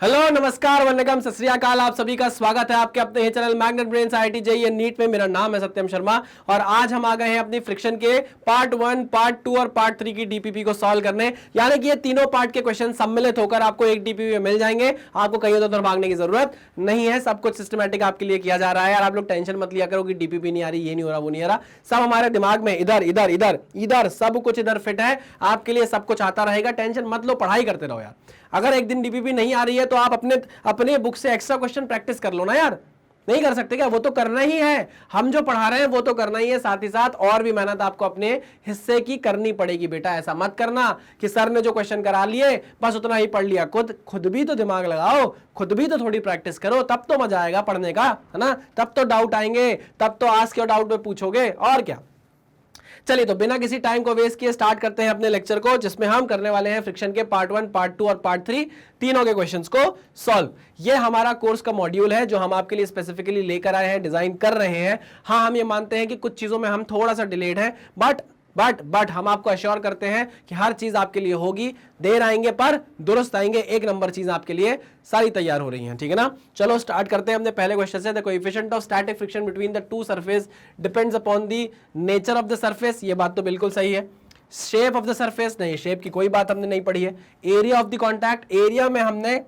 Hello नमस्कार वंदनम सत श्री अकाल। आप सभी का स्वागत है आपके अपने ही channel magnet brains IIT JEE NEET में। मेरा नाम है सत्यम शर्मा और आज हम आ गए हैं अपनी फ्रिक्शन के पार्ट 1, पार्ट 2 और पार्ट 3 की डीपीपी को सॉल्व करने। यानी कि ये तीनों पार्ट के क्वेश्चन सम्मिलित होकर आपको एक डीपीपी में मिल जाएंगे। आपको कहीं उधर भागने की जरूरत नहीं है, सब कुछ सिस्टमेटिक आपके लिए किया जा रहा है। यार आप लोग टेंशन मत लिया करो कि डीपीपी नहीं आ रही, ये नहीं हो रहा, वो नहीं आ रहा। सब हमारे दिमाग में इधर इधर इधर इधर सब कुछ इधर फिट है, आपके लिए सब कुछ आता रहेगा। टेंशन मत लो, पढ़ाई करते रहो यार। अगर एक दिन डीपीपी नहीं आ रही है तो आप अपने बुक से एक्स्ट्रा क्वेश्चन प्रैक्टिस कर लो ना यार। नहीं कर सकते क्या? वो तो करना ही है, हम जो पढ़ा रहे हैं वो तो करना ही है। साथ ही साथ और भी मेहनत आपको अपने हिस्से की करनी पड़ेगी बेटा। ऐसा मत करना कि सर ने जो क्वेश्चन करा लिए बस उतना ही पढ़ लिया। खुद भी तो दिमाग लगाओ, खुद भी तो थोड़ी प्रैक्टिस करो, तब तो मजा आएगा पढ़ने का, है ना। तब तो डाउट आएंगे, तब तो आस्क योर डाउट में पूछोगे और क्या। चलिए तो बिना किसी टाइम को वेस्ट किए स्टार्ट करते हैं अपने लेक्चर को, जिसमें हम करने वाले हैं फ्रिक्शन के पार्ट 1, पार्ट 2 और पार्ट 3 तीनों के क्वेश्चंस को सॉल्व। ये हमारा कोर्स का मॉड्यूल है जो हम आपके लिए स्पेसिफिकली लेकर आए हैं, डिजाइन कर रहे हैं। हाँ, हम ये मानते हैं कि कुछ चीजों में हम थोड़ा सा डिलेड है, बट हम आपको अश्योर करते हैं कि हर चीज आपके लिए होगी। देर आएंगे पर दुरुस्त आएंगे, एक नंबर चीज आपके लिए सारी तैयार हो रही हैं, ठीक है ना। चलो स्टार्ट करते हैं अपने पहले क्वेश्चन से। The coefficient of static friction between the two surface depends upon the nature of the surface. ये बात तो बिल्कुल सही है। शेप ऑफ द सरफेस, नहीं, शेप की कोई बात हमने नहीं पढ़ी है। Area of the contact, area में हमने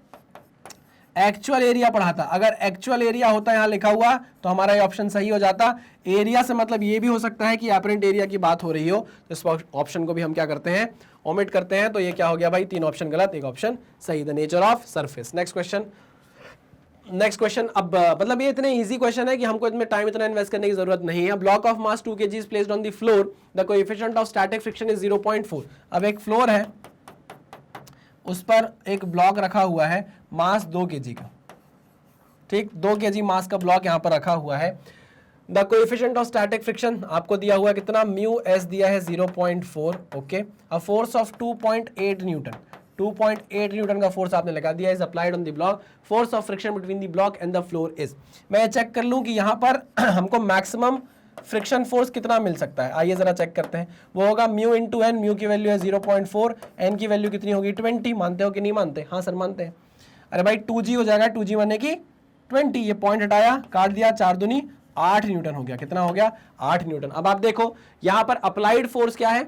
एक्चुअल एरिया पढ़ा था। अगर एक्चुअल एरिया होता यहां लिखा हुआ तो हमारा ये ऑप्शन सही हो जाता। एरिया से मतलब ये भी हो सकता है कि एपरेंट एरिया की बात हो रही हो, तो इस ऑप्शन को भी हम क्या करते हैं, ओमिट करते हैं। तो ये क्या हो गया भाई, 3 ऑप्शन गलत, 1 ऑप्शन सही। The nature of surface. Next question. अब मतलब ये इतने इजी क्वेश्चन है कि हमको इसमें टाइम इतना इन्वेस्ट करने की जरूरत नहीं है। Block of mass 2 kg placed on the floor, the coefficient of static friction is 0.4। अब एक फ्लोर है, उस पर एक ब्लॉक रखा हुआ है, मास 2 kg का, ठीक, 2 kg मास का ब्लॉक यहां पर रखा हुआ है। The coefficient of static friction आपको दिया हुआ है कितना, म्यू एस दिया है 0.4। Okay, a force of 2.8 Newton, 2.8 Newton का फोर्स आपने लगा दिया, is applied on the block. Force of friction between the block and the floor is. मैं चेक कर लूं कि यहां पर हमको मैक्सिमम फ्रिक्शन फोर्स कितना मिल सकता है। आइए जरा चेक करते हैं। वो होगा म्यू इंटू एन, म्यू की वैल्यू है 0.4, एन की वैल्यू कितनी होगी 20। मानते हो कि नहीं मानते? हाँ सर मानते हैं। अरे भाई 2g हो जाएगा, 2g माने की 20, ये पॉइंट हटाया, काट दिया, 4 दूनी 8 न्यूटन हो गया। कितना हो गया? 8 न्यूटन। अब आप देखो यहां पर अप्लाइड फोर्स क्या है,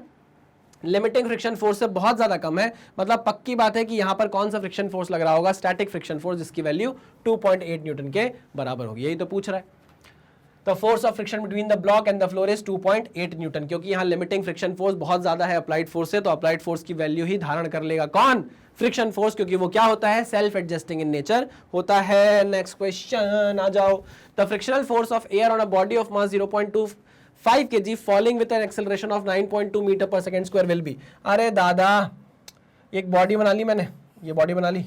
लिमिटिंग फ्रिक्शन फोर्स से बहुत ज्यादा कम है। मतलब पक्की बात है कि यहां पर कौन सा फ्रिक्शन फोर्स लग रहा होगा, स्टैटिक फ्रिक्शन फोर्स, जिसकी वैल्यू 2.8 न्यूटन के बराबर होगी। यही तो पूछ रहा है। तो force of friction between the block and the floor is 2.8 Newton, क्योंकि यहां लिमिटिंग फ्रिक्शन फोर्स बहुत ज्यादा है अप्लाइड फोर्स से, तो अप्लाइड फोर्स की वैल्यू ही धारण कर लेगा कौन, फ्रिक्शन फोर्स, क्योंकि वो क्या होता है, सेल्फ एडजस्टिंग इन नेचर होता है। नेक्स्ट क्वेश्चन आ जाओ। The frictional force of air on a body of mass 0.25 kg falling with an acceleration of 9.2 metre per second square will be. अरे दादा, एक बॉडी बना ली मैंने, ये बॉडी बना ली,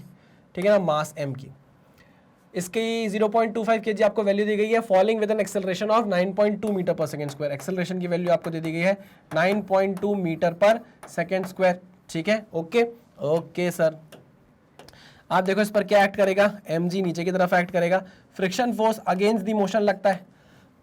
ठीक है ना, मास m की, इसकी 0.25 kg आपको वैल्यू दी गई है, falling with an acceleration of 9.2 metre per second square. Acceleration की वैल्यू आपको दे दी गई है 9.2 मीटर पर सेकंड स्क्वायर, ठीक है। ओके सर, आप देखो इस पर क्या एक्ट करेगा, mg नीचे की तरफ एक्ट करेगा। Friction force against the motion लगता है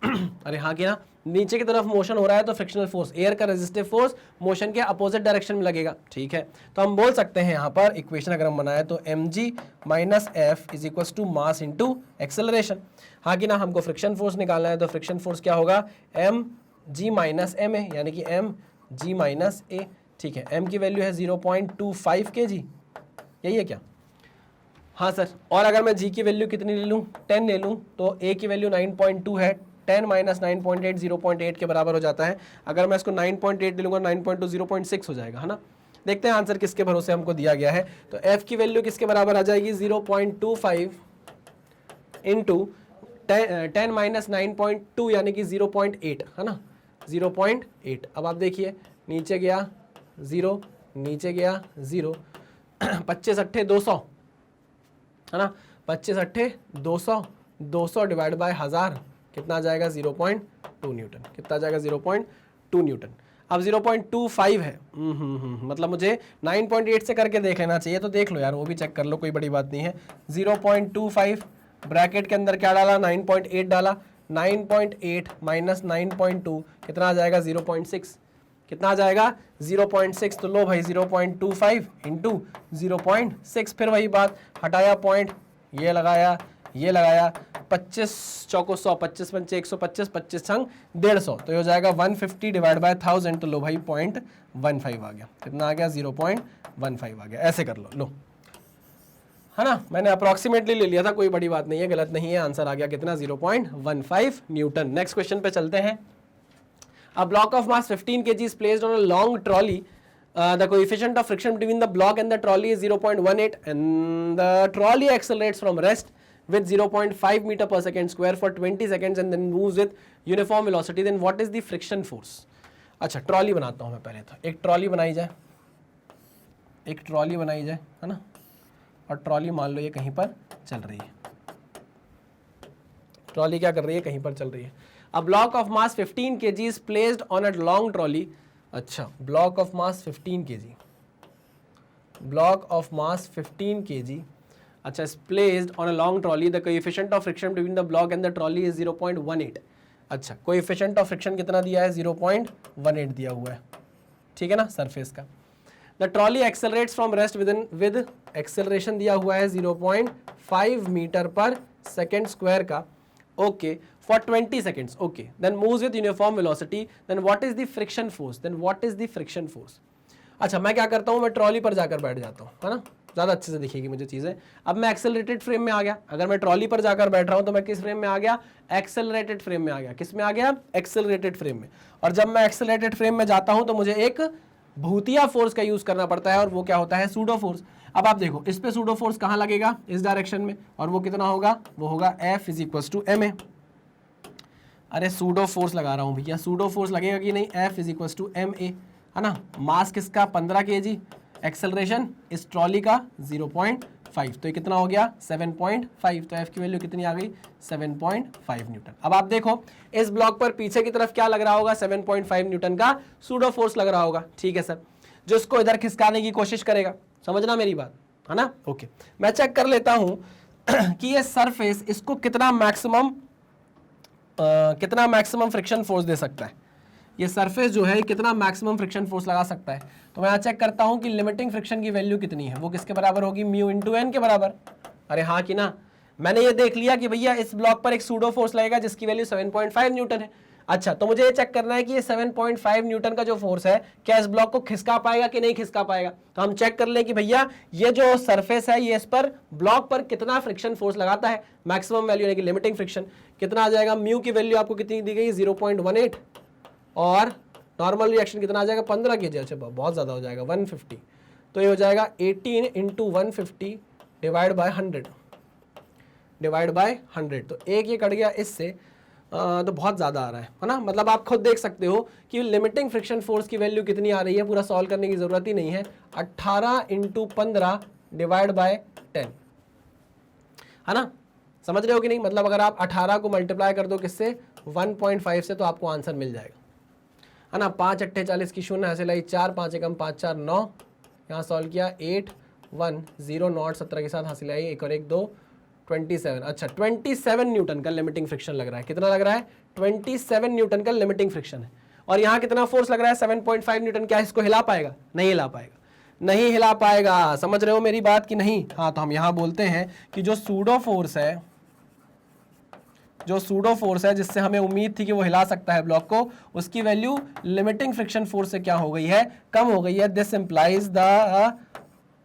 अरे हाँ कि ना, नीचे की तरफ मोशन हो रहा है तो फ्रिक्शनल फोर्स, एयर का रेजिस्टिव फोर्स मोशन के अपोजिट डायरेक्शन में लगेगा, ठीक है। तो हम बोल सकते हैं यहाँ पर इक्वेशन अगर हम बनाए तो mg minus F is equal to mass into acceleration. हाँ कि ना, हमको फ्रिक्शन फोर्स निकालना है तो फ्रिक्शन फोर्स क्या होगा, mg माइनस एम ए, यानी कि mg माइनस ए, ठीक है। m की वैल्यू है 0.25 kg, यही है क्या? हाँ सर। और अगर मैं g की वैल्यू कितनी ले लूँ, 10 ले लूँ, तो a की वैल्यू 9.2 है, 10 माइनस 9.8 0.8 के बराबर हो जाता है। अगर मैं इसको 9.8 ले लूँगा, 9.2 0.6 हो जाएगा, है ना। देखते हैं आंसर किसके भरोसे हमको दिया गया है। तो f की वैल्यू किसके बराबर आ जाएगी, 0.25 इंटू 10 माइनस 9.2 यानी कि 0.8, है ना, 0.8। अब आप देखिए, नीचे गया 0, नीचे गया 0, 25 अट्ठे 200, है ना, 25 अट्ठे 200, 200 डिवाइड बाय 1000 कितना आ जाएगा, 0.2 न्यूटन। कितना आ जाएगा, 0.2 न्यूटन। अब 0.25 है, मतलब मुझे 9.8 से करके देख लेना चाहिए, तो देख लो यार, वो भी चेक कर लो, कोई बड़ी बात नहीं है। 0.25 ब्रैकेट के अंदर क्या डाला, 9.8 डाला, 9.8 माइनस 9.2 कितना आ जाएगा, 0.6। कितना आ जाएगा 0.6, तो लो भाई 0.25 इंटू 0.6, फिर वही बात, हटाया पॉइंट, ये लगाया, ये लगाया, 25 चौको 100, 25 पंचे 125, 25 छंग 150, तो ये हो जाएगा 150 डिवाइड बाय 1000, तो लो भाई 0.15 आ गया, कितना आ गया 0.15 आ गया। ऐसे कर लो, लो है ना, मैंने अप्रोक्सीमेटली ले लिया था, कोई बड़ी बात नहीं है, गलत नहीं है, आंसर आ गया कितना 0.15 न्यूटन। नेक्स्ट क्वेश्चन पे चलते हैं। A block of mass 15 kg is placed on a long trolley. The coefficient of friction between the block and the trolley is 0.18 and the trolley accelerates from rest with 0.5 meter per second square for 20 seconds and then moves with uniform velocity. Then what is the friction force? अच्छा, trolley बनाता हूँ मैं पहले तो। एक trolley बनाई जाए, एक ट्रॉली बनाई जाए, है ना, और ट्रॉली मान लो ये कहीं पर चल रही है। ट्रॉली क्या कर रही है, कहीं पर चल रही है। A block of mass 15 kg is placed on a long trolley. अच्छा, block of mass 15 kg, block of mass 15 kg, अच्छा, is placed on a long trolley. The coefficient of friction between the block and the trolley is 0.18. अच्छा, coefficient of friction कितना दिया है, 0.18 दिया हुआ है, ठीक है ना, सरफेस का। The trolley accelerates from rest with acceleration दिया हुआ है 0.5 मीटर पर सेकेंड स्क्वायर का, okay, for 20 seconds, okay, then moves with uniform velocity. Then what is the friction force? Then what is the friction force? अच्छा, मैं क्या करता हूँ, मैं ट्रॉली पर जाकर बैठ जाता हूँ, है ना, ज़्यादा अच्छे से दिखेगी मुझे चीज़ें। अब मैं एक्सेलरेटेड फ्रेम में आ गया, अगर मैं ट्रॉली पर जाकर बैठ रहा हूँ तो मैं किस फ्रेम में आ गया, एक्सेलरेटेड फ्रेम में आ गया। किस में आ गया, एक्सेलरेटेड फ्रेम में। और जब मैं एक्सेलरेटेड फ्रेम में जाता हूँ तो मुझे एक भूतिया फोर्स का यूज़ करना पड़ता है, और वो क्या होता है, सूडो फोर्स। अब आप देखो, इस पे सूडो फोर्स कहाँ लगेगा, इस डायरेक्शन में, और वो कितना होगा, वो होगा F = ma। अरे सूडो फोर्स लगा रहा हूँ भैया, सूडो फोर्स लगेगा कि नहीं, F = ma, है ना। मास किसका 15 kg, एक्सेलरेशन इस ट्रॉली का 0.5, तो ये कितना हो गया 7.5, तो F की वैल्यू कितनी आ गई 7.5 न्यूटन। अब आप देखो, इस ब्लॉक पर पीछे की तरफ क्या लग रहा होगा, 7.5 न्यूटन का सूडो फोर्स लग रहा होगा, ठीक है सर, जो इसको इधर खिसकाने की कोशिश करेगा, समझना मेरी बात, है ना। ओके, मैं चेक कर लेता हूं कि ये सरफेस इसको कितना मैक्सिमम फ्रिक्शन फोर्स दे सकता है। ये सरफेस जो है कितना मैक्सिमम फ्रिक्शन फोर्स लगा सकता है। तो मैं यहाँ चेक करता हूं कि लिमिटिंग फ्रिक्शन की वैल्यू कितनी है, वो किसके बराबर होगी, म्यू इंटू एन के बराबर। अरे हाँ कि ना, मैंने ये देख लिया कि भैया इस ब्लॉक पर एक सूडो फोर्स लगेगा जिसकी वैल्यू 7.5 न्यूटन है। अच्छा, तो मुझे ये चेक करना है कि ये 7.5 न्यूटन का जो फोर्स है क्या इस ब्लॉक को खिसका पाएगा कि नहीं खिसका पाएगा। तो हम चेक कर लें कि भैया ये जो सरफेस है ये इस पर ब्लॉक पर कितना फ्रिक्शन फोर्स लगाता है, मैक्सिमम वैल्यू यानी कि लिमिटिंग फ्रिक्शन कितना आ जाएगा। म्यू की वैल्यू आपको कितनी दी गई 0.18, और नॉर्मल रिएक्शन कितना आ जाएगा 15 kg, अच्छा बहुत ज़्यादा हो जाएगा 150, तो ये हो जाएगा 18 × 150 डिवाइड बाय 100, तो एक ये कट गया इससे, तो बहुत ज़्यादा आ रहा है ना। मतलब आप खुद देख सकते हो कि लिमिटिंग फ्रिक्शन फोर्स की वैल्यू कितनी आ रही है, पूरा सॉल्व करने की ज़रूरत ही नहीं है, 18 × 15 डिवाइड बाय 10, है ना, समझ रहे हो कि नहीं। मतलब अगर आप 18 को मल्टीप्लाई कर दो किससे, 1.5 से, तो आपको आंसर मिल जाएगा, है ना। 5 × 8 = 40 की शून्य ऐसे लाई 4, 5 × 5 = 4, 9, यहाँ सॉल्व किया 8 1 0 नॉट 17 के साथ हासिल आई 1 और 1 2 27। अच्छा, 27 न्यूटन का लिमिटिंग फ्रिक्शन लग रहा है। कितना लग रहा है, 27 न्यूटन का लिमिटिंग फ्रिक्शन है। और यहाँ कितना फोर्स लग रहा है 7.5 न्यूटन। क्या इसको हिला पाएगा, नहीं हिला पाएगा, नहीं हिला पाएगा। समझ रहे हो मेरी बात कि नहीं। हाँ, तो हम यहाँ बोलते हैं कि जो सूडो फोर्स है जिससे हमें उम्मीद थी कि वो हिला सकता है ब्लॉक को, उसकी वैल्यू लिमिटिंग फ्रिक्शन फोर्स से क्या हो गई है, कम हो गई है। This implies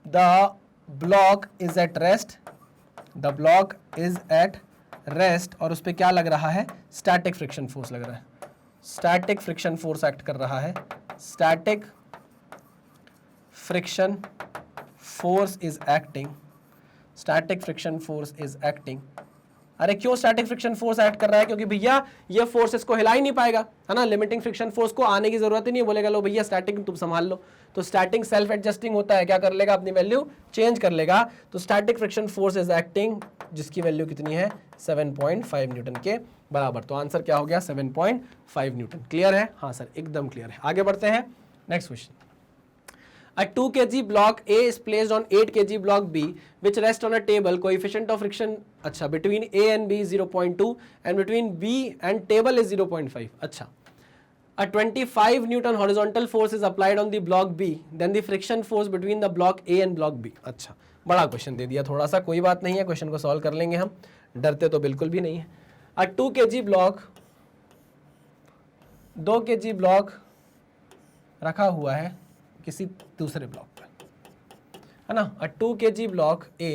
the block is at rest, the block is at rest, और उस पर क्या लग रहा है, स्टैटिक फ्रिक्शन फोर्स लग रहा है, स्टैटिक फ्रिक्शन फोर्स एक्ट कर रहा है, static friction force is acting, static friction force is acting. अरे क्यों स्टैटिक फ्रिक्शन फोर्स एक्ट कर रहा है, क्योंकि भैया ये फोर्स इसको हिला ही नहीं पाएगा, है ना। लिमिटिंग फ्रिक्शन फोर्स को आने की जरूरत ही नहीं, बोलेगा लो भैया स्टैटिक तुम संभाल लो। तो स्टैटिक सेल्फ एडजस्टिंग होता है, क्या कर लेगा, अपनी वैल्यू चेंज कर लेगा। तो static friction force is acting, जिसकी वैल्यू कितनी है 7.5 न्यूटन के बराबर। तो आंसर क्या हो गया 7.5 न्यूटन। क्लियर है, हाँ सर एकदम क्लियर है। आगे बढ़ते हैं, next question. A 2 kg block A is placed on 8 kg block B which rests on a table. Coefficient of friction अच्छा between A and B is 0.2 and between B and table is 0.5. अच्छा, A 25 Newton horizontal force is applied on the block B, then the friction force between the block A and block B. अच्छा, बड़ा question दे दिया थोड़ा सा, कोई बात नहीं है, क्वेश्चन को सॉल्व कर लेंगे हम, डरते तो बिल्कुल भी नहीं है। A 2 kg block, 2 kg block रखा हुआ है किसी दूसरे ब्लॉक पर, है ना। A 2 kg block A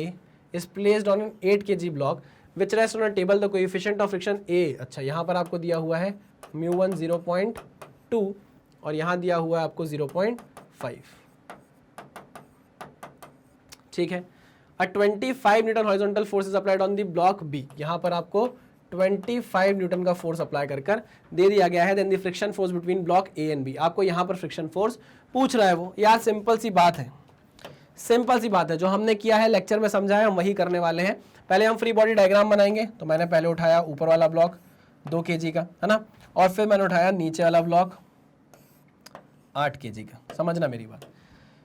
is placed on an 8 kg block which rests on a table. The coefficient of friction A, अच्छा यहाँ पर आपको दिया हुआ है μ1 0.2 और यहाँ दिया हुआ है आपको 0.5, ठीक है। A 25 newton horizontal force is applied on the block B, यहाँ पर आपको 25 न्यूटन का फोर्स अप्लाई कर दे दिया गया है। Then the friction force between block A and B, आपको यहाँ पर फ्रिक्शन फोर्स पूछ रहा है वो। यार सिंपल सी बात है, सिंपल सी बात है, जो हमने किया है लेक्चर में समझा है हम वही करने वाले हैं। पहले हम फ्री बॉडी डायग्राम बनाएंगे, तो मैंने पहले उठाया ऊपर वाला ब्लॉक 2 kg का, है ना, और फिर मैंने उठाया नीचे वाला ब्लॉक 8 kg का। समझना मेरी बात,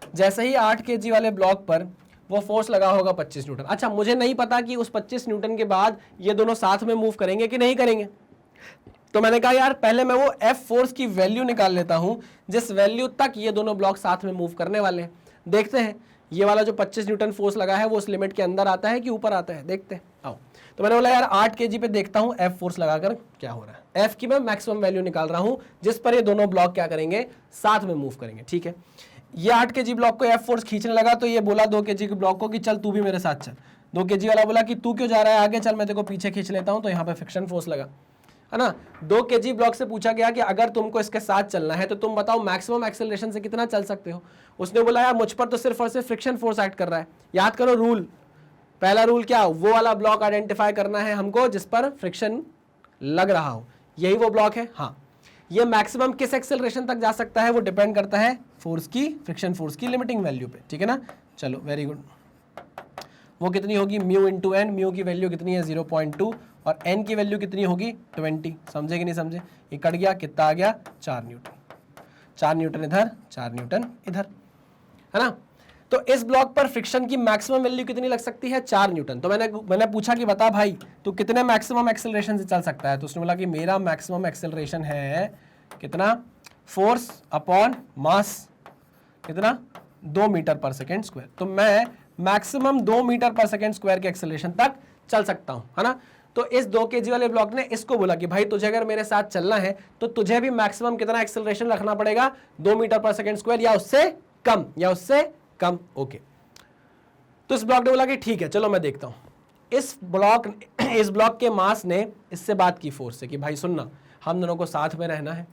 जैसे ही 8 kg वाले ब्लॉक पर वो फोर्स लगा होगा 25 न्यूटन। अच्छा, मुझे नहीं पता कि उस 25 न्यूटन के बाद ये दोनों साथ में मूव करेंगे कि नहीं करेंगे, तो मैंने कहा यार पहले मैं वो एफ फोर्स की वैल्यू निकाल लेता हूं जिस वैल्यू तक ये दोनों ब्लॉक साथ में मूव करने वाले हैं। देखते हैं ये वाला जो 25 न्यूटन फोर्स लगा है वो उस लिमिट के अंदर आता है कि ऊपर आता है, देखते हैं। आओ, तो मैंने बोला यार 8 kg पे देखता हूं एफ फोर्स लगाकर क्या हो रहा है। एफ की मैं मैक्सिमम वैल्यू निकाल रहा हूं जिस पर ये दोनों ब्लॉक क्या करेंगे, साथ में मूव करेंगे, ठीक है। ये 8 kg ब्लॉक को एफ फोर्स खींचने लगा, तो ये बोला 2 kg के ब्लॉक को कि चल तू भी मेरे साथ चल। 2 kg वाला बोला कि तू क्यों जा रहा है आगे, चल मैं तेरे को पीछे खींच लेता हूं, तो यहाँ पे फ्रिक्शन फोर्स लगा, है ना। 2 kg ब्लॉक से पूछा गया कि अगर तुमको इसके साथ चलना है तो तुम बताओ मैक्सिमम एक्सेलरेशन से कितना चल सकते हो। उसने बोला यार मुझ पर तो सिर्फ और सिर्फ फ्रिक्शन फोर्स एक्ट कर रहा है। याद करो रूल, पहला रूल क्या, वो वाला ब्लॉक आइडेंटिफाई करना है हमको जिस पर फ्रिक्शन लग रहा हो, यही वो ब्लॉक है। हाँ, ये मैक्सिमम किस एक्सेलरेशन तक जा सकता है वो डिपेंड करता है फोर्स की, फ्रिक्शन फोर्स की लिमिटिंग वैल्यू पे, ठीक है ना। चलो वेरी गुड, वो कितनी होगी म्यू इंटू एन, म्यू की वैल्यू कितनी है 0.2 और एन की वैल्यू कितनी होगी 20। समझे कि नहीं समझे, ये कट गया, कितना आ गया 4 न्यूटन, 4 न्यूटन इधर, 4 न्यूटन इधर, है ना। तो इस ब्लॉक पर फ्रिक्शन की मैक्सिमम वैल्यू कितनी लग सकती है 4 न्यूटन। तो मैंने पूछा कि बता भाई तू कितने मैक्सिमम एक्सेलरेशन से चल सकता है, तो उसने बोला कि मेरा मैक्सिमम एक्सेलरेशन है कितना, फोर्स अपॉन मास कितना 2 मीटर पर सेकेंड स्क्वायर। तो मैं मैक्सिमम 2 मीटर पर सेकेंड स्क्वायर के एक्सेलरेशन तक चल सकता हूं, है ना। तो इस 2 kg वाले ब्लॉक ने इसको बोला कि भाई तुझे अगर मेरे साथ चलना है तो तुझे भी मैक्सिमम कितना एक्सेलरेशन रखना पड़ेगा 2 मीटर पर सेकेंड स्क्वायर या उससे कम, या उससे कम। ओके, तो इस ब्लॉक ने बोला कि ठीक है चलो मैं देखता हूं। इस ब्लॉक के मास ने इससे बात की फोर्स से कि भाई सुनना, हम दोनों को साथ में रहना है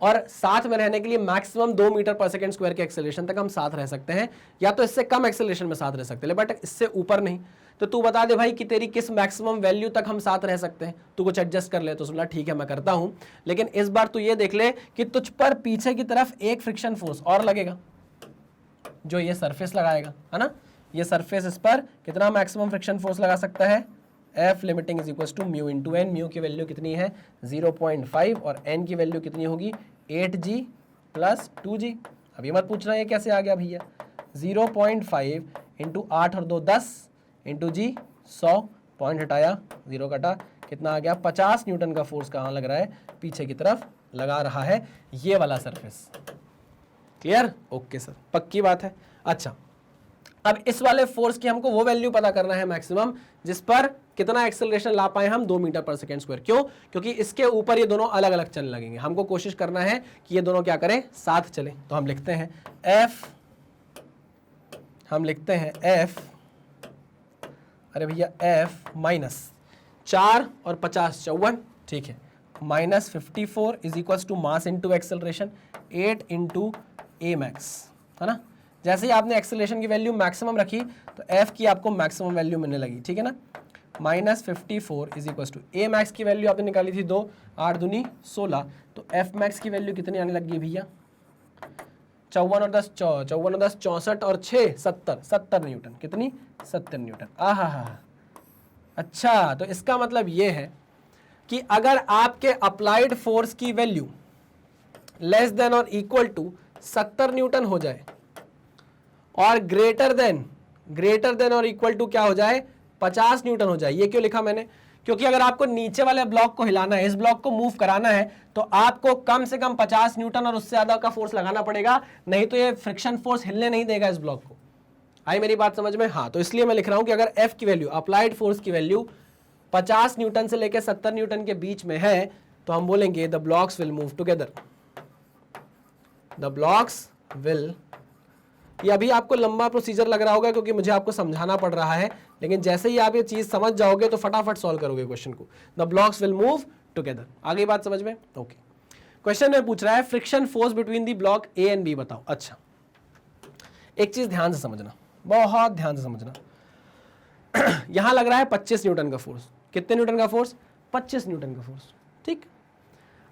और साथ में रहने के लिए मैक्सिमम 2 मीटर पर सेकेंड स्क्वायर के एक्सेलरेशन तक हम साथ रह सकते हैं, या तो इससे कम एक्सेलरेशन में साथ रह सकते हैं बट इससे ऊपर नहीं। तो तू बता दे भाई कि तेरी किस मैक्सिमम वैल्यू तक हम साथ रह सकते हैं, तू कुछ एडजस्ट कर ले। तो बोला ठीक है मैं करता हूं, लेकिन इस बार तू ये देख ले कि तुझ पर पीछे की तरफ एक फ्रिक्शन फोर्स और लगेगा जो ये सरफेस लगाएगा, है ना। ये सरफेस इस पर कितना मैक्सिमम फ्रिक्शन फोर्स लगा सकता है, F limiting is equal to mu into N. Mu की वैल्यू कितनी है 0.5 और एन की वैल्यू कितनी होगी 8g प्लस 2g। अभी मत पूछना ये कैसे आ गया भैया, 0.5 इंटू 8 और 2 10 इंटू जी 100, पॉइंट हटाया 0 कटा, कितना आ गया 50 न्यूटन का फोर्स कहाँ लग रहा है, पीछे की तरफ लगा रहा है ये वाला सरफेस। क्लियर, ओके सर, पक्की बात है। अच्छा, अब इस वाले फोर्स की हमको वो वैल्यू पता करना है मैक्सिमम जिस पर कितना एक्सेलरेशन ला पाए हम 2 मीटर पर सेकेंड स्क्वायर। क्यों, क्योंकि इसके ऊपर ये दोनों अलग अलग चलने लगेंगे, हमको कोशिश करना है कि ये दोनों क्या करें, साथ चले। तो हम लिखते हैं एफ, अरे भैया एफ माइनस 4 और 50 54, ठीक है, minus 54 is equal to mass into acceleration 8 into a max, है ना। जैसे ही आपने एक्सेलरेशन की वैल्यू मैक्सिमम रखी तो एफ की आपको मैक्सिमम वैल्यू मिलने लगी, ठीक है ना। Minus 54 is equal to a max की वैल्यू आपने निकाली थी 2, 8 दूनी 16, तो एफ मैक्स की वैल्यू कितनी आने लगी भैया 54 और 10 64 और 6 70 न्यूटन, कितनी 70 न्यूटन। आहा, अच्छा, तो इसका मतलब ये है कि अगर आपके अप्लाइड फोर्स की वैल्यू लेस देन और इक्वल टू 70 न्यूटन हो जाए और ग्रेटर देन और इक्वल टू क्या हो जाए 50 न्यूटन हो जाए। ये क्यों लिखा मैंने, क्योंकि अगर आपको नीचे वाले ब्लॉक को हिलाना है, इस ब्लॉक को मूव कराना है, तो आपको कम से कम 50 न्यूटन और उससे ज्यादा का फोर्स लगाना पड़ेगा, नहीं तो ये फ्रिक्शन फोर्स हिलने नहीं देगा इस ब्लॉक को। आई मेरी बात समझ में? हाँ, तो इसलिए मैं लिख रहा हूं कि अगर F की वैल्यू, अप्लाइड फोर्स की वैल्यू 50 न्यूटन से लेकर 70 न्यूटन के बीच में है, तो हम बोलेंगे the blocks will move together. The blocks will, ये अभी आपको लंबा प्रोसीजर लग रहा होगा क्योंकि मुझे आपको समझाना पड़ रहा है, लेकिन जैसे ही आप ये चीज समझ जाओगे तो फटाफट सॉल्व करोगे क्वेश्चन को। The blocks will move together. आगे बात समझ में? ओके। क्वेश्चन में पूछ रहा है friction force between the block A and B बताओ। अच्छा, एक चीज ध्यान से समझना, बहुत ध्यान से समझना। यहां लग रहा है 25 न्यूटन का फोर्स। कितने न्यूटन का फोर्स? 25 न्यूटन का फोर्स। ठीक,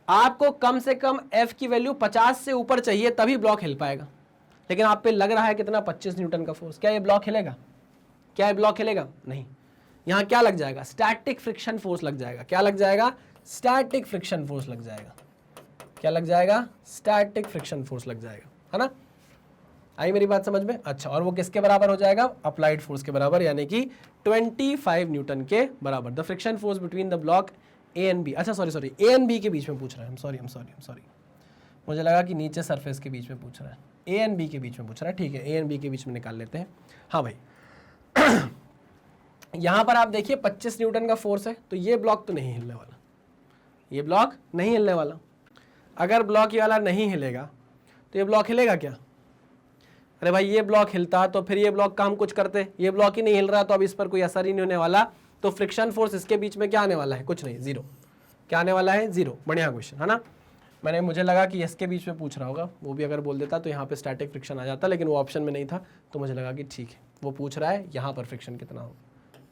आपको कम से कम F की वैल्यू 50 से ऊपर चाहिए तभी ब्लॉक हिल पाएगा, लेकिन आप पे लग रहा है कितना? 25 न्यूटन का फोर्स। क्या ये ब्लॉक हिलेगा? क्या ये ब्लॉक हिलेगा? नहीं। यहां क्या लग जाएगा? स्टैटिक फ्रिक्शन फोर्स लग जाएगा। क्या लग जाएगा? स्टैटिक फ्रिक्शन फोर्स लग जाएगा। क्या लग जाएगा? स्टैटिक फ्रिक्शन फोर्स लग जाएगा, है ना? आई मेरी बात समझ में? अच्छा, और वो किसके बराबर हो जाएगा? अप्लाइड फोर्स के बराबर, यानी कि 25 न्यूटन के बराबर। The friction force between the block A and B, अच्छा सॉरी, ए एंड बी के बीच में पूछ रहा है। सॉरी, मुझे लगा कि नीचे सरफेस के बीच में पूछ रहा है। ए एंड बी के बीच में पूछ रहा है, ठीक है, ए एंड बी के बीच में निकाल लेते हैं। हाँ भाई, यहां पर आप देखिए 25 न्यूटन का फोर्स है, तो ये ब्लॉक तो नहीं हिलने वाला, ये ब्लॉक नहीं हिलने वाला। अगर ब्लॉक ये वाला नहीं हिलेगा तो ये ब्लॉक हिलेगा क्या? अरे भाई, ये ब्लॉक हिलता तो फिर ये ब्लॉक काम कुछ करते, ये ब्लॉक ही नहीं हिल रहा तो अब इस पर कोई असर ही नहीं होने वाला, तो फ्रिक्शन फोर्स इसके बीच में क्या आने वाला है? कुछ नहीं, जीरो। क्या आने वाला है? जीरो। बढ़िया क्वेश्चन है ना? मुझे लगा कि इसके बीच में पूछ रहा होगा, वो भी अगर बोल देता तो यहाँ पे स्टैटिक फ्रिक्शन आ जाता, लेकिन वो ऑप्शन में नहीं था, तो मुझे लगा कि ठीक है, वो पूछ रहा है यहाँ पर फ्रिक्शन कितना हो,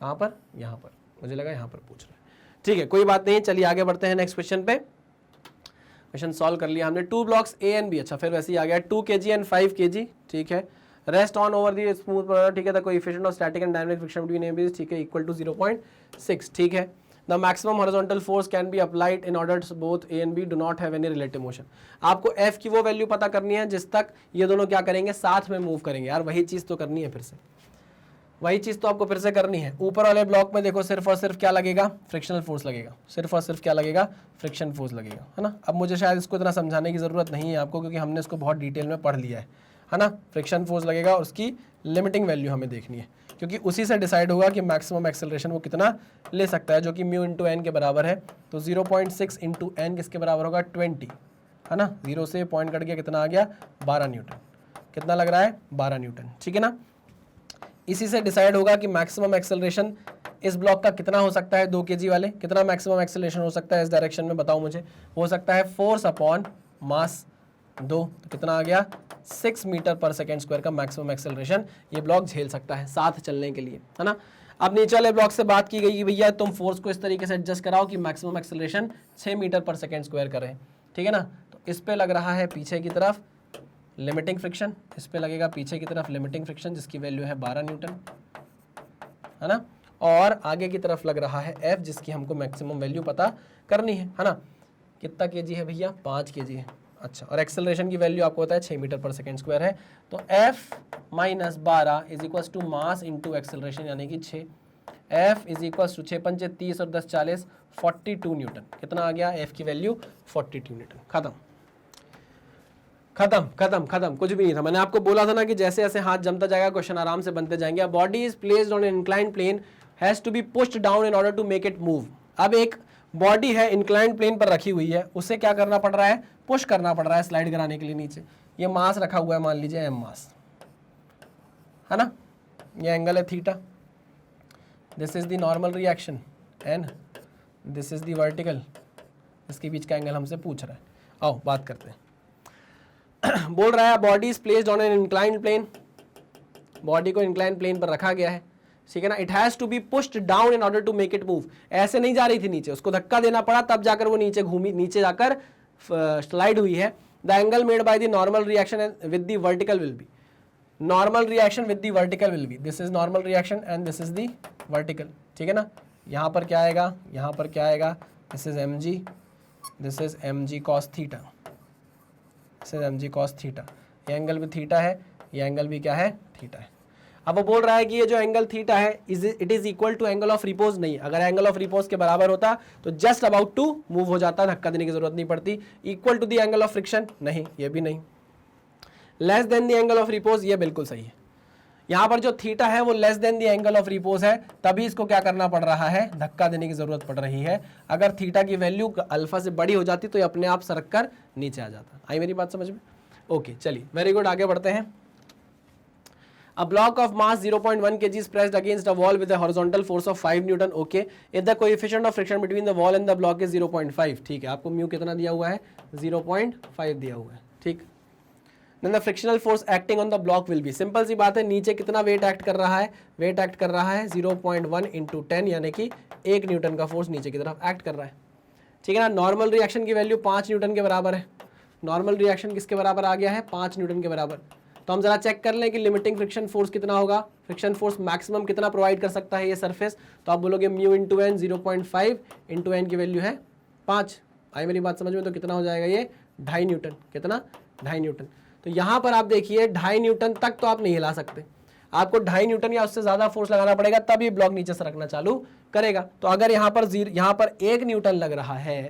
यहाँ पर, यहाँ पर, मुझे लगा यहाँ पर पूछ रहा है। ठीक है, कोई बात नहीं, चलिए आगे बढ़ते हैं नेक्स्ट क्वेश्चन पे। क्वेश्चन सॉल्व कर लिया हमने। 2 ब्लॉक्स ए एंड बी, अच्छा फिर वैसे ही आ गया 2 kg एंड 5 kg, ठीक है। Rest on over the smooth, ठीक है। The coefficient of static and dynamic friction between A and B, ठीक है, इक्वल टू 0.6, ठीक है। The maximum horizontal force can be applied in order to both A and B do not have any relative motion. आपको F की वो value पता करनी है जिस तक ये दोनों क्या करेंगे? साथ में मूव करेंगे। यार वही चीज़ तो करनी है, फिर से वही चीज़ तो आपको फिर से करनी है। ऊपर वाले ब्लॉक में देखो सिर्फ और सिर्फ क्या लगेगा? फ्रिक्शनल फोर्स लगेगा। सिर्फ और सिर्फ क्या लगेगा? फ्रिक्शन फोर्स लगेगा, है ना। अब मुझे शायद इसको इतना समझाने की ज़रूरत नहीं है आपको, क्योंकि हमने इसको बहुत डिटेल में पढ़ लिया है ना। फ्रिक्शन फोर्स लगेगा और उसकी लिमिटिंग वैल्यू हमें देखनी है, क्योंकि उसी से डिसाइड होगा कि मैक्सिमम एक्सेलरेशन वो कितना ले सकता है, जो कि म्यू इंटू एन के बराबर है। तो 0.6 इंटू एन किसके बराबर होगा? 20, है ना। 0 से पॉइंट कट गया, कितना आ गया? 12 न्यूटन। कितना लग रहा है? 12 न्यूटन, ठीक है ना। इसी से डिसाइड होगा कि मैक्सिमम एक्सेलरेशन इस ब्लॉक का कितना हो सकता है। 2 kg वाले कितना मैक्सिमम एक्सेलरेशन हो सकता है इस डायरेक्शन में? बताओ मुझे। हो सकता है फोर्स अपॉन मास 2, तो कितना आ गया? 6 मीटर पर सेकेंड स्क्वायर का मैक्सिमम एक्सेलरेशन ये ब्लॉक झेल सकता है साथ चलने के लिए, है ना। अब नीचे वाले ब्लॉक से बात की गई कि भैया तुम फोर्स को इस तरीके से एडजस्ट कराओ कि मैक्सिमम एक्सेलरेशन 6 मीटर पर सेकेंड स्क्वायर करें, ठीक है ना। तो इस पे लग रहा है पीछे की तरफ लिमिटिंग फ्रिक्शन, इस पे लगेगा पीछे की तरफ लिमिटिंग फ्रिक्शन जिसकी वैल्यू है 12 न्यूटन, है ना। और आगे की तरफ लग रहा है F जिसकी हमको मैक्सिमम वैल्यू पता करनी है ना। कितना kg है भैया? 5 kg है। अच्छा, और एक्सेलरेशन की वैल्यू आपको पता है 6 मीटर पर सेकेंड स्क्वायर है। तो F minus 12 is equals to mass into acceleration, यानी कि 6। F इज इक्वल्स टू 6 पंचे 30 और 10 40, 42 न्यूटन। कितना आ गया F की वैल्यू? 42 न्यूटन। खत्म खत्म खत्म खत्म, कुछ भी नहीं था। मैंने आपको बोला था ना कि जैसे जैसे हाथ जमता जाएगा क्वेश्चन आराम से बनते जाएंगे। Body is placed on an inclined plane, has to be pushed down in order to make it move. अब एक बॉडी है इंक्लाइंड प्लेन पर रखी हुई है, उसे क्या करना पड़ रहा है? पुश करना पड़ रहा है स्लाइड कराने के लिए नीचे। ये मास रखा हुआ है, मान लीजिए एम मास, है ना। ये एंगल है theta, this is the normal reaction and this is the vertical. इसके बीच का एंगल हमसे पूछ रहा है। आओ बात करते हैं। बोल रहा है body is placed on an inclined plane, body को इंक्लाइंड प्लेन पर रखा गया है, ठीक है ना। It has to be pushed down in order to make it move. ऐसे नहीं जा रही थी नीचे, उसको धक्का देना पड़ा तब जाकर वो नीचे घूमी, नीचे जाकर स्लाइड हुई है। The angle made by the normal reaction with the vertical will be, normal reaction with the vertical will be, this is normal reaction and this is the vertical, ठीक है ना। यहाँ पर क्या आएगा? यहाँ पर क्या आएगा? This is mg, this is mg cos theta, this is mg cos theta. ये एंगल भी थीटा है, ये एंगल भी क्या है? थीटा है। अब वो बोल रहा है कि ये जो एंगल थीटा है it is equal to angle of repose नहीं, अगर एंगल ऑफ रिपोज के बराबर होता तो जस्ट अबाउट टू मूव हो जाता, धक्का देने की जरूरत नहीं पड़ती। Equal to the angle of friction नहीं, ये भी नहीं। Less than the angle of repose, ये बिल्कुल सही है। यहां पर जो थीटा है वो less than the angle of repose है, तभी इसको क्या करना पड़ रहा है, धक्का देने की जरूरत पड़ रही है। अगर थीटा की वैल्यू अल्फा से बड़ी हो जाती तो ये अपने आप सरक कर नीचे आ जाता। आई मेरी बात समझ में? ओके चलिए वेरी गुड, आगे बढ़ते हैं। A block of mass 0.1 kg is pressed against a wall with a horizontal force of 5 Newton. Okay. If the coefficient of friction between the wall and the block is 0.5, ठीक है, आपको mu कितना दिया हुआ है, 0.5 दिया हुआ है, ठीक। Then the frictional force acting on the block will be, simple सी बात है, नीचे कितना वेट एक्ट कर रहा है, वेट एक्ट कर रहा है 0.1 इंटू 10, यानी कि 1 न्यूटन का फोर्स नीचे की तरफ एक्ट कर रहा है, ठीक है ना। नॉर्मल रिएक्शन की वैल्यू 5 न्यूटन के बराबर है, नॉर्मल रिएक्शन किसके बराबर आ गया है, 5 न्यूटन के बराबर। तो हम जरा चेक कर लें कि लिमिटिंग फ्रिक्शन फोर्स कितना होगा, फ्रिक्शन फोर्स मैक्सिमम कितना प्रोवाइड कर सकता है ये सरफेस। तो आप बोलोगे mu into N 0.5 into N की वैल्यू है 5। आई मेरी बात समझ में? तो कितना हो जाएगा ये, 2.5 न्यूटन। कितना, 2.5 न्यूटन। तो यहाँ पर आप देखिए 2.5 न्यूटन तक तो आप नहीं हिला सकते, आपको 2.5 न्यूटन या उससे ज़्यादा फोर्स लगाना पड़ेगा, तब ये ब्लॉक नीचे सरकना चालू करेगा। तो अगर यहाँ पर 1 न्यूटन लग रहा है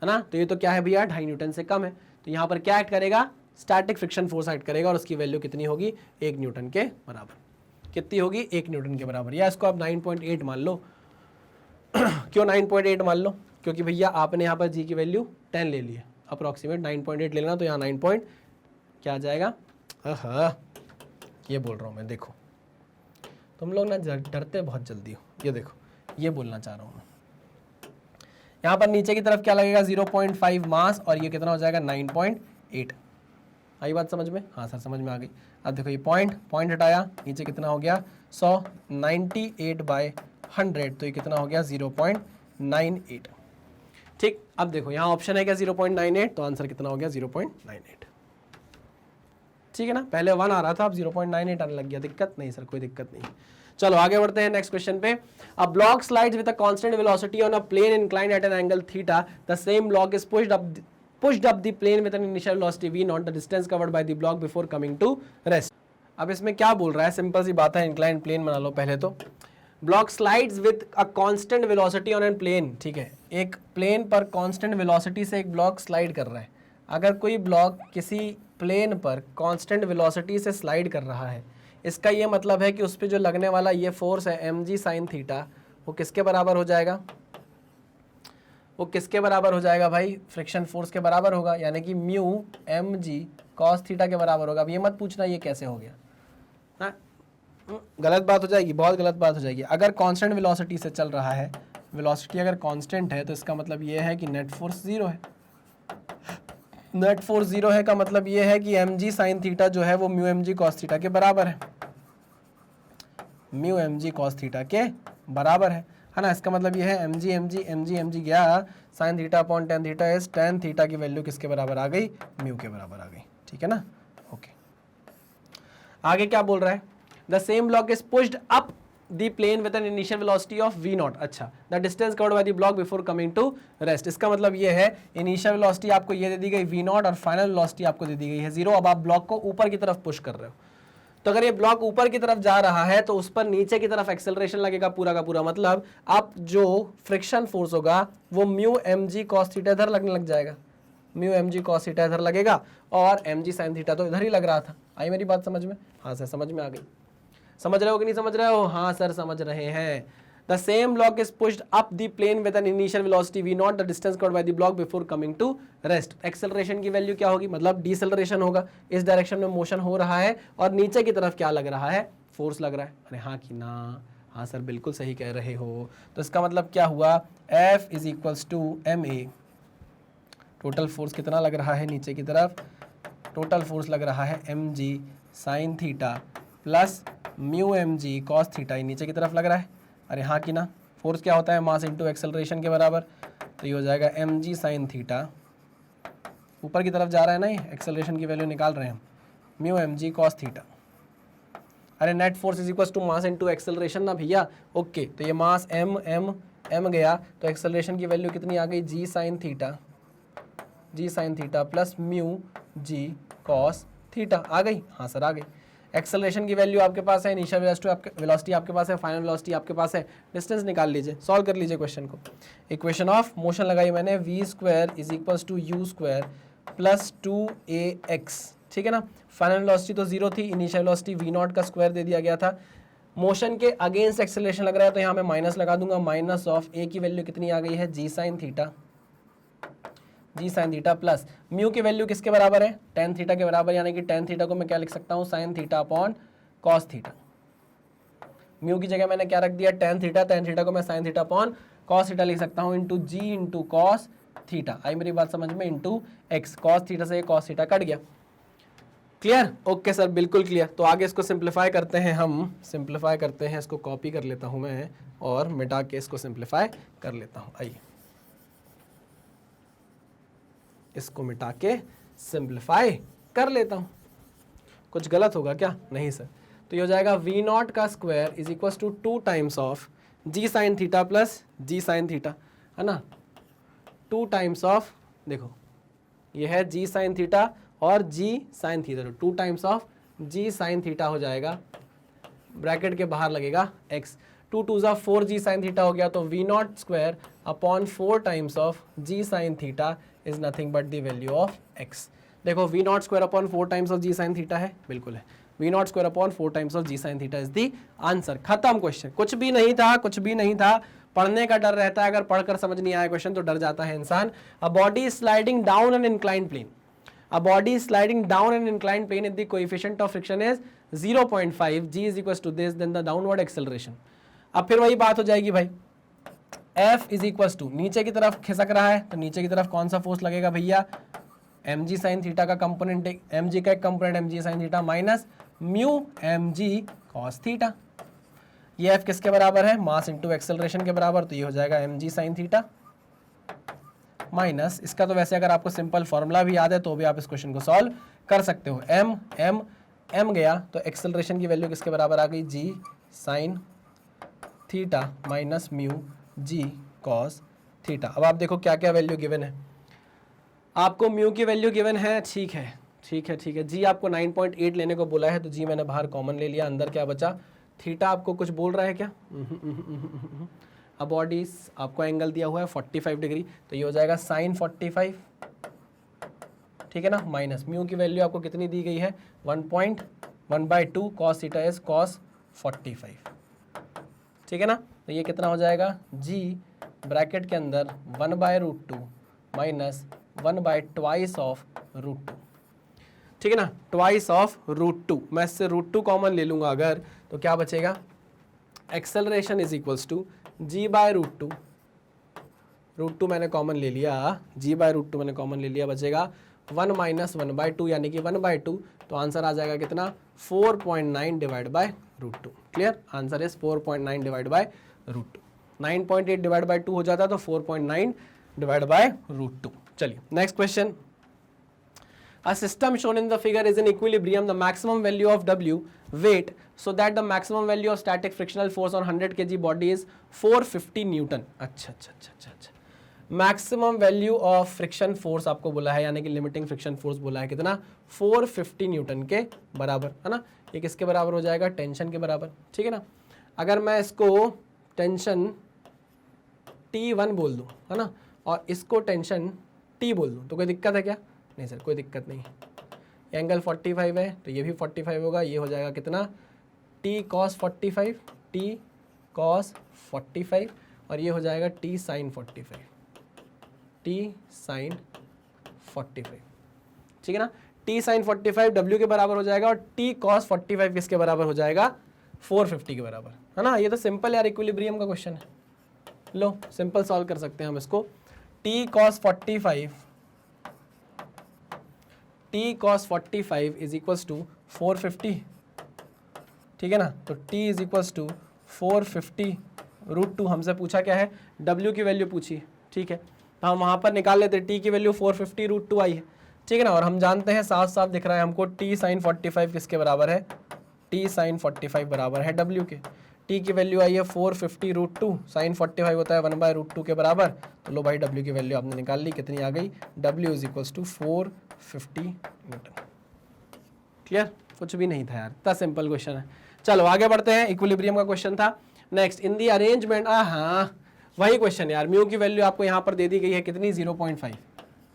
ना, तो ये तो क्या है भैया, 2.5 न्यूटन से कम है। तो यहाँ पर क्या एक्ट करेगा, स्टैटिक फ्रिक्शन फोर्स एक्ट करेगा, और उसकी वैल्यू कितनी होगी, 1 न्यूटन के बराबर। कितनी होगी, 1 न्यूटन के बराबर, या इसको आप 9.8 मान लो। क्यों 9.8 मान लो, क्योंकि भैया आपने यहाँ पर जी की वैल्यू 10 ले ली है, अप्रॉक्सीमेट 9.8 ले लेना, तो यहाँ 9 पॉइंट क्या आ जाएगा। ये बोल रहा हूँ मैं, देखो तुम लोग ना डरते बहुत जल्दी हो, ये देखो ये बोलना चाह रहा हूँ मैं। यहाँ पर नीचे की तरफ क्या लगेगा, 0.5 मास, और ये कितना हो जाएगा, 9.8। आई बात समझ में? हाँ सर समझ में आ गई। अब देखो ये पॉइंट हटाया, नीचे कितना हो गया 100, 98/100, तो ये कितना हो गया 0.98। ठीक, अब देखो यहाँ ऑप्शन है क्या 0.98, तो आंसर कितना हो गया 0.98। ठीक है ना, पहले 1 आ रहा था, अब 0.98 आने लग गया। दिक्कत नहीं सर, कोई दिक्कत नहीं। चलो आगे बढ़ते हैं नेक्स्ट क्वेश्चन पे। A block slides with a constant velocity on a plane inclined at an angle theta, the same block is pushed up the plane with an initial velocity v naught, the distance covered by the block before coming to rest। अब इसमें क्या बोल रहा है, simple सी बात है, inclined plane बना लो पहले तो। Block slides with a constant velocity on an plane, ठीक है, एक प्लेन पर कांस्टेंट वेलोसिटी से एक ब्लॉक स्लाइड कर रहा है। अगर कोई ब्लॉक किसी प्लेन पर कांस्टेंट वेलोसिटी से स्लाइड कर रहा है, इसका ये मतलब है कि उस पर जो लगने वाला ये फोर्स है mg sin थीटा, वो किसके बराबर हो जाएगा, वो किसके बराबर हो जाएगा भाई, फ्रिक्शन फोर्स के बराबर होगा, यानी कि म्यू mg cos थीटा के बराबर होगा। अब ये मत पूछना ये कैसे हो गया, हाँ गलत बात हो जाएगी, बहुत गलत बात हो जाएगी। अगर कांस्टेंट वेलोसिटी से चल रहा है, वेलोसिटी अगर कांस्टेंट है, तो इसका मतलब ये है कि नेट फोर्स 0 है। नेट फोर्स 0 है का मतलब ये है कि mg sin थीटा जो है वो म्यू mg cos थीटा के बराबर है, म्यू mg cos थीटा के बराबर है ना। इसका मतलब ये है mg गया sin theta upon tan theta is tan theta की वैल्यू किसके बराबर आ गई, म्यू के बराबर आ गई। ठीक है ना, ओके। आगे क्या बोल रहा है, the same block is pushed up the plane with an initial velocity of v naught. अच्छा, the distance covered by the block before coming to rest. इसका मतलब ये है इनिशियल वेलोसिटी आपको ये दे दी गई v नॉट, और फाइनल वेलोसिटी आपको दे दी गई है 0। अब आप ब्लॉक को ऊपर की तरफ पुश कर रहे हो, तो अगर ये ब्लॉक ऊपर की तरफ जा रहा है तो उस पर नीचे की तरफ एक्सेलरेशन लगेगा पूरा का पूरा। मतलब अब जो फ्रिक्शन फोर्स होगा वो म्यू mg cos थीटा इधर लगने लग जाएगा, म्यू mg cos थीटा इधर लगेगा, और mg sin थीटा तो इधर ही लग रहा था। आई मेरी बात समझ में? हाँ सर समझ में आ गई। समझ रहे हो कि नहीं समझ रहे हो? हाँ सर समझ रहे हैं। The same block is pushed up the plane with an initial velocity v nought, the distance covered by the block before coming to rest. Acceleration की वैल्यू क्या होगी, मतलब डिसेलरेशन होगा, इस डायरेक्शन में मोशन हो रहा है, और नीचे की तरफ क्या लग रहा है, फोर्स लग रहा है। अरे हाँ कि ना, हाँ सर बिल्कुल सही कह रहे हो। तो इसका मतलब क्या हुआ, F is equals to ma। Total force कितना लग रहा है नीचे की तरफ, टोटल फोर्स लग रहा है mg sin theta plus mu mg cos theta, नीचे की तरफ लग रहा है। अरे हाँ कि ना, फोर्स क्या होता है, मास इंटू एक्सेलरेशन के बराबर, तो ये हो जाएगा mg sin थीटा, ऊपर की तरफ जा रहा है ना, ये एक्सेलरेशन की वैल्यू निकाल रहे हैं हम, म्यू mg cos थीटा। अरे net force is equal to mass into acceleration ना भैया। ओके, तो ये मास m गया, तो एक्सेलरेशन की वैल्यू कितनी आ गई, g sin theta plus mu g cos theta आ गई। हाँ सर आ गई। एक्सेलरेशन की वैल्यू आपके पास है, इनिशियल वेलोसिटी आपके पास है, फाइनल वेलोसिटी आपके पास है, डिस्टेंस निकाल लीजिए, सॉल्व कर लीजिए क्वेश्चन को। इक्वेशन ऑफ मोशन लगाई मैंने, v² is equals to u² plus 2ax, ठीक है ना। फाइनल वेलोसिटी तो 0 थी, इनिशियल वेलोसिटी v0 का स्क्वायर दे दिया गया था। मोशन के अगेंस्ट एक्सेलरेशन लग रहा है तो यहाँ मैं माइनस लगा दूंगा, माइनस ऑफ a की वैल्यू कितनी आ गई है, g sine theta plus mu की वैल्यू किसके बराबर है, टेन थीटा के बराबर, यानी कि टेन थीटा को मैं क्या लिख सकता हूँ, sine theta upon cos theta. Mu की जगह मैंने क्या रख दिया, टेन थीटा को मैं sine theta upon cos theta लिख सकता हूँ, इंटू जी इंटू कॉस थीटा। आई मेरी बात समझ में, इंटू एक्स, कॉस थीटा से कॉस थीटा कट गया। क्लियर? ओके सर, बिल्कुल क्लियर। तो आगे इसको सिंप्लीफाई करते हैं, हम सिंप्लीफाई करते हैं, इसको कॉपी कर लेता हूँ मैं और मिटा के इसको सिंप्लीफाई कर लेता हूँ। आइए इसको मिटा के सिंप्लीफाई कर लेता हूँ। कुछ गलत होगा क्या? नहीं सर। तो ये हो जाएगा v0 का square is equal to 2 times of g sine theta plus g sine theta, है ना, 2 टाइम्स ऑफ, देखो ये है g साइन थीटा और g sine theta, 2 times of g sine theta हो जाएगा, ब्रैकेट के बाहर लगेगा x, 2 2 जा 4g साइन थीटा हो गया, तो v0 square upon 4 times of g sine theta is nothing but the value of x। देखो v0 square upon 4 times of g sine theta है, बिल्कुल है, v0 square upon 4 times of g sine theta is the answer. खत्म question, कुछ भी नहीं था, कुछ भी नहीं था। पढ़ने का डर रहता है, अगर पढ़कर समझ नहीं आया क्वेश्चन तो डर जाता है इंसान। A body sliding down an inclined plane, a body is sliding down an inclined plane if the coefficient of friction is 0.5, g is equals to this, then the downward acceleration। अब फिर वही बात हो जाएगी भाई, F is equals to, नीचे की तरफ खिसक रहा है तो नीचे की तरफ कौन सा फोर्स लगेगा भैया, mg sin थीटा का कंपोनेंट, mg का एक component mg sin theta minus mu mg cos theta. ये F किसके बराबर है, मास इंटू एक्सेलरेशन के बराबर, तो ये हो जाएगा mg sin थीटा माइनस, इसका तो वैसे अगर आपको सिंपल फॉर्मूला भी याद है तो भी आप इस क्वेश्चन को सॉल्व कर सकते हो। m गया तो एक्सेलरेशन की वैल्यू किसके बराबर आ गई, g sine theta minus mu g cos theta. अब आप देखो क्या क्या वैल्यू गिवन है, आपको म्यू की वैल्यू गिवन है, ठीक है ठीक है ठीक है, g आपको 9.8 लेने को बोला है तो g मैंने बाहर कॉमन ले लिया, अंदर क्या बचा, थीटा आपको कुछ बोल रहा है क्या, अब बॉडी आपको एंगल दिया हुआ है 45 डिग्री, तो ये हो जाएगा साइन 45, ठीक है ना, माइनस म्यू की वैल्यू आपको कितनी दी गई है 1.1/2 कॉस थीटा इज कॉस 45, ठीक है ना। तो ये कितना हो जाएगा, g ब्रैकेट के अंदर 1/√2 माइनस 1/2 ऑफ √2, ठीक है ना, ट्वाइस ऑफ √2। मैं इससे √2 कॉमन ले लूँगा अगर, तो क्या बचेगा, acceleration is equals to g/√2, √2 मैंने कॉमन ले लिया, g/√2 मैंने कॉमन ले लिया, बचेगा 1 माइनस 1/2 यानी कि 1/2, तो आंसर आ जाएगा कितना, 4.9 divide by √2। Clear, answer is 4.9 divide by √2। 9.8 divide by 2 हो जाता है तो 4.9 डिवाइड बाय √2। चलिए next question. A system shown in the figure is in equilibrium. The maximum value of W weight, so that the maximum value of static frictional force on 100 kg body is 450 Newton. अच्छा अच्छा अच्छा अच्छा अच्छा, maximum value of friction force आपको बोला है, यानी कि लिमिटिंग फ्रिक्शन फोर्स बोला है कितना, 450 न्यूटन के बराबर, है ना। ये किसके बराबर हो जाएगा, टेंशन के बराबर, ठीक है ना। अगर मैं इसको टेंशन T1 बोल दूँ, है ना, और इसको टेंशन T बोल दूँ, तो कोई दिक्कत है क्या, नहीं सर कोई दिक्कत नहीं। एंगल 45 है तो ये भी 45 होगा, ये हो जाएगा कितना, T cos 45, T cos 45, और ये हो जाएगा T sin 45, T sin 45, ठीक है ना। T sin 45 W के बराबर हो जाएगा और T cos 45 किसके बराबर हो जाएगा, 450 के बराबर, है ना। ये तो सिंपल यार इक्विलिब्रियम का क्वेश्चन है, लो सिंपल सॉल्व कर सकते हैं हम इसको। T cos 45 is equals to 450, ठीक है ना। तो T इज इक्वल्स टू 450 √2, हमसे पूछा क्या है, W की वैल्यू पूछी, ठीक है, तो हम वहाँ पर निकाल लेते हैं, T की वैल्यू 450 √2 आई है, ठीक है ना। और हम जानते हैं, साफ साफ दिख रहा है हमको, T sin 45 किसके बराबर है, T sin 45 बराबर है W के। T की वैल्यू आई है 450 √2, sin 45 होता है 1/√2 के बराबर, तो लो भाई W की वैल्यू आपने निकाल ली, कितनी आ गई, W is equals to 450 newton. Clear. कुछ भी नहीं था यार, इतना सिंपल क्वेश्चन है। चलो आगे बढ़ते हैं, इक्विलिब्रियम का क्वेश्चन था। नेक्स्ट, इन दी अरेंजमेंट, हाँ वही क्वेश्चन यार, म्यू की वैल्यू आपको यहाँ पर दे दी गई है कितनी, 0.5।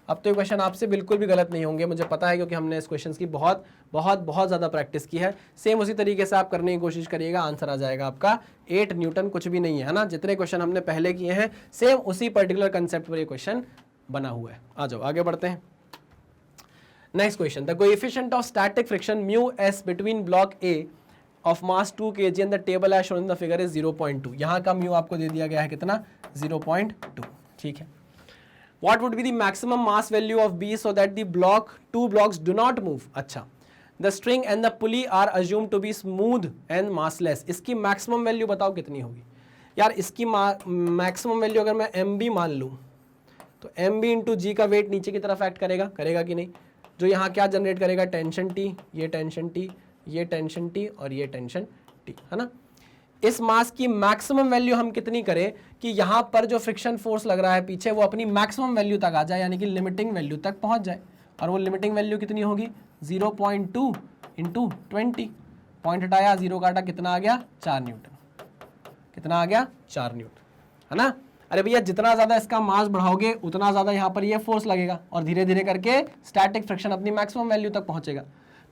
अब तो ये क्वेश्चन आपसे बिल्कुल भी गलत नहीं होंगे, मुझे पता है, क्योंकि हमने इस क्वेश्चन की बहुत बहुत बहुत ज़्यादा प्रैक्टिस की है। सेम उसी तरीके से आप करने की कोशिश करिएगा, आंसर आ जाएगा आपका 8 न्यूटन, कुछ भी नहीं है ना। जितने क्वेश्चन हमने पहले किए हैं सेम उसी पर्टिकुलर कंसेप्ट पर ये क्वेश्चन बना हुआ है। आ जाओ आगे बढ़ते हैं। Next question, the coefficient of static friction mu S between block A of mass 2 kg and the table as shown in the figure is 0.2। यहाँ का म्यू आपको दे दिया गया है कितना, 0.2, ठीक है। What would be the maximum mass value of B so that the two blocks do not move? अच्छा, the string and the pulley are assumed to be smooth and massless। इसकी maximum value बताओ कितनी होगी यार। इसकी maximum value अगर मैं MB मान लूँ तो MB इंटू G का वेट नीचे की तरफ एक्ट करेगा, करेगा कि नहीं। जो यहाँ क्या जनरेट करेगा, टेंशन T, ये टेंशन T, ये टेंशन T और ये टेंशन T, है ना। इस मास की मैक्सिमम वैल्यू हम कितनी करें कि यहाँ पर जो फ्रिक्शन फोर्स लग रहा है पीछे वो अपनी मैक्सिमम वैल्यू तक आ जाए, यानी कि लिमिटिंग वैल्यू तक पहुँच जाए। और वो लिमिटिंग वैल्यू कितनी होगी, 0.2 इंटू 20, पॉइंट हटाया, 0 काटा, कितना आ गया, 4 न्यूटन। कितना आ गया, 4 न्यूटन, है ना। अरे भैया जितना ज़्यादा इसका मास बढ़ाओगे उतना ज़्यादा यहाँ पर ये फोर्स लगेगा और धीरे धीरे करके स्टैटिक फ्रिक्शन अपनी मैक्सिमम वैल्यू तक पहुँचेगा।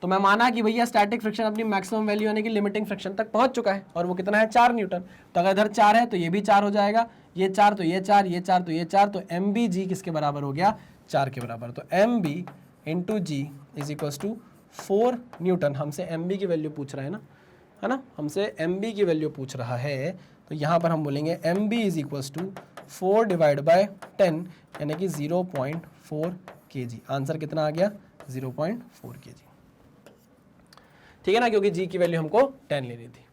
तो मैं माना कि भैया स्टैटिक फ्रिक्शन अपनी मैक्सिमम वैल्यू यानी कि लिमिटिंग फ्रिक्शन तक पहुंच चुका है, और वो कितना है, 4 न्यूटन। तो अगर इधर 4 है तो ये भी 4 हो जाएगा, ये 4 तो ये 4, ये 4 तो ये 4, तो MBG किसके बराबर हो गया, 4 के बराबर। तो MB into G is equals to 4 newton. हमसे MB की वैल्यू पूछ रहा है ना, हमसे MB की वैल्यू पूछ रहा है। तो यहाँ पर हम बोलेंगे MB is equals to 4 divide by 10 यानी कि 0.4 kg। आंसर कितना आ गया, 0.4 kg, ठीक है ना, क्योंकि G की वैल्यू हमको 10 लेनी थी।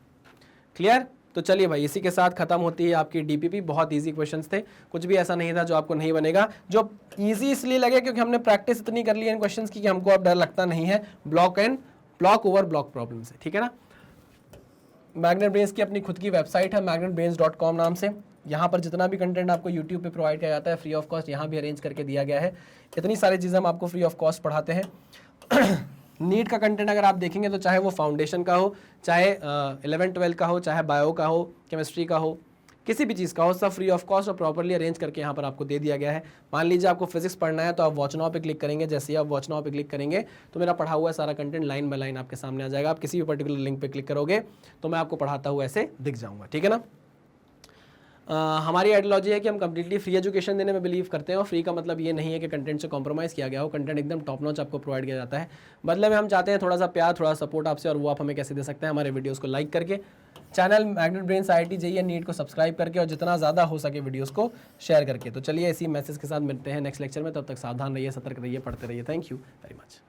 क्लियर। तो चलिए भाई, इसी के साथ खत्म होती है आपकी DPP। बहुत इजी क्वेश्चंस थे, कुछ भी ऐसा नहीं था जो आपको नहीं बनेगा। जो इजी इसलिए लगे क्योंकि हमने प्रैक्टिस इतनी कर ली है इन क्वेश्चंस की कि हमको अब डर लगता नहीं है ब्लॉक ओवर ब्लॉक प्रॉब्लम से, ठीक है ना। मैग्नेट ब्रेन्स की अपनी खुद की वेबसाइट है, magnetbrains.com नाम से। यहाँ पर जितना भी कंटेंट आपको यूट्यूब पे प्रोवाइड किया जाता है फ्री ऑफ कॉस्ट, यहाँ भी अरेंज करके दिया गया है। इतनी सारी चीज़ें हम आपको फ्री ऑफ कॉस्ट पढ़ाते हैं। नीट का कंटेंट अगर आप देखेंगे तो चाहे वो फाउंडेशन का हो, चाहे 11-12 का हो, चाहे बायो का हो, केमिस्ट्री का हो, किसी भी चीज़ का हो, सब फ्री ऑफ कॉस्ट और प्रॉपर्ली अरेंज करके यहाँ पर आपको दे दिया गया है। मान लीजिए आपको फिजिक्स पढ़ना है तो आप वॉच नाउ पे क्लिक करेंगे, जैसे ही आप वॉच नाउ पे क्लिक करेंगे तो मेरा पढ़ा हुआ सारा कंटेंट लाइन बाय लाइन आपके सामने आ जाएगा। आप किसी भी पर्टिकुलर लिंक पे क्लिक करोगे तो मैं आपको पढ़ाता हुआ ऐसे दिख जाऊँगा, ठीक है ना। हमारी आइडियोलॉजी है कि हम कंप्लीटली फ्री एजुकेशन देने में बिलीव करते हैं, और फ्री का मतलब ये नहीं है कि कंटेंट से कॉम्प्रोमाइज़ किया गया हो। कंटेंट एकदम टॉप नॉच आपको प्रोवाइड किया जाता है। बदले में हम चाहते हैं थोड़ा सा प्यार, थोड़ा सपोर्ट आपसे, और वो आप हमें कैसे दे सकते हैं, हमारे वीडियोस को लाइक करके, channel magnet brains IIT JEE NEET को सब्सक्राइब करके, और जितना ज़्यादा हो सके वीडियोज़ को शेयर करके। तो चलिए इसी मैसेज के साथ मिलते हैं नेक्स्ट लेक्चर में। तब तक सावधान रहिए, सतर्क रहिए, पढ़ते रहिए। Thank you very much.